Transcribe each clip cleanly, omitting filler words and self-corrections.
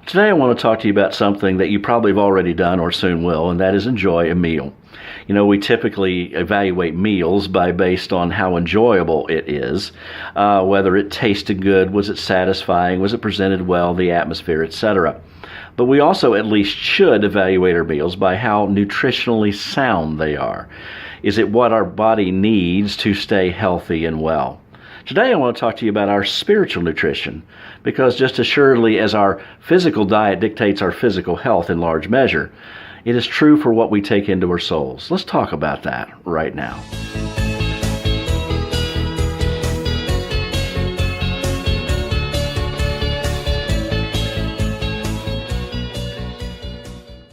Today I want to talk to you about something that you probably have already done or soon will, and that is enjoy a meal. You know, we typically evaluate meals based on how enjoyable it is, whether it tasted good, was it satisfying, was it presented well, the atmosphere, etc. But we also at least should evaluate our meals by how nutritionally sound they are. Is it what our body needs to stay healthy and well? Today I want to talk to you about our spiritual nutrition, because just as surely as our physical diet dictates our physical health in large measure, it is true for what we take into our souls. Let's talk about that right now.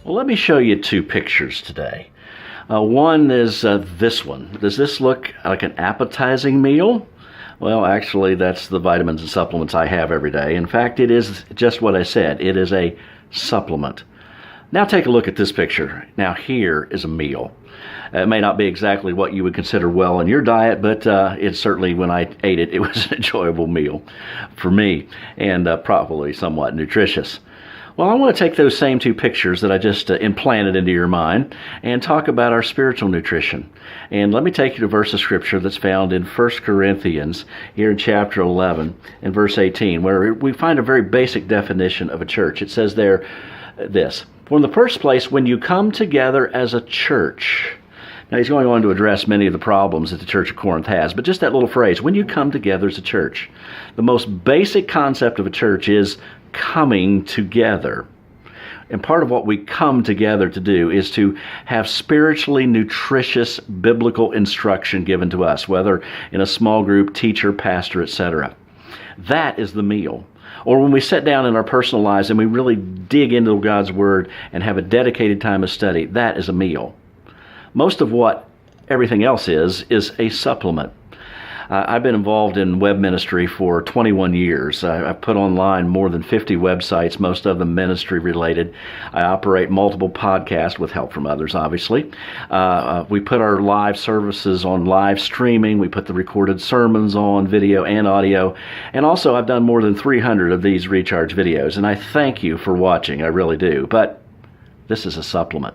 Well, let me show you two pictures today. One is this one. Does this look like an appetizing meal? Well, actually, that's the vitamins and supplements I have every day. In fact, it is just what I said. It is a supplement. Now take a look at this picture. Now here is a meal. It may not be exactly what you would consider well in your diet, but it certainly, when I ate it, it was an enjoyable meal for me, and probably somewhat nutritious. Well, I want to take those same two pictures that I just implanted into your mind and talk about our spiritual nutrition. And let me take you to a verse of Scripture that's found in 1 Corinthians, here in chapter 11, and verse 18, where we find a very basic definition of a church. It says there this: "For in the first place, when you come together as a church." Now, he's going on to address many of the problems that the Church of Corinth has, but just that little phrase, when you come together as a church. The most basic concept of a church is coming together. And part of what we come together to do is to have spiritually nutritious biblical instruction given to us, whether in a small group, teacher, pastor, etc. That is the meal. Or when we sit down in our personal lives and we really dig into God's Word and have a dedicated time of study, that is a meal. Most of what everything else is a supplement. I've been involved in web ministry for 21 years. I've put online more than 50 websites, most of them ministry related. I operate multiple podcasts with help from others, obviously. We put our live services on live streaming. We put the recorded sermons on video and audio. And also, I've done more than 300 of these recharge videos. And I thank you for watching. I really do. But this is a supplement.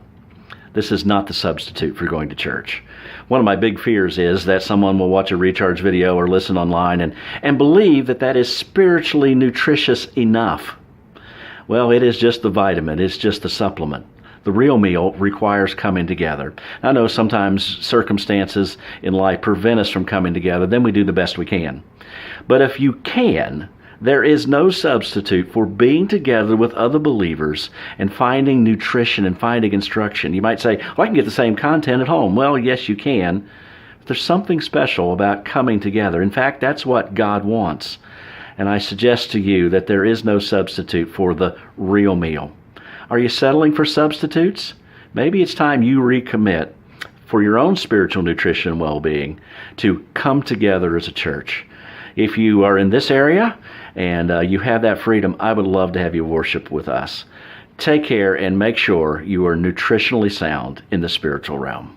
This is not the substitute for going to church. One of my big fears is that someone will watch a recharge video or listen online and believe that that is spiritually nutritious enough. Well, it is just the vitamin. It's just the supplement. The real meal requires coming together. I know sometimes circumstances in life prevent us from coming together. Then we do the best we can. But if you can, there is no substitute for being together with other believers and finding nutrition and finding instruction. You might say, well, I can get the same content at home. Well, yes, you can. But there's something special about coming together. In fact, that's what God wants. And I suggest to you that there is no substitute for the real meal. Are you settling for substitutes? Maybe it's time you recommit for your own spiritual nutrition and well-being to come together as a church. If you are in this area and you have that freedom, I would love to have you worship with us. Take care and make sure you are nutritionally sound in the spiritual realm.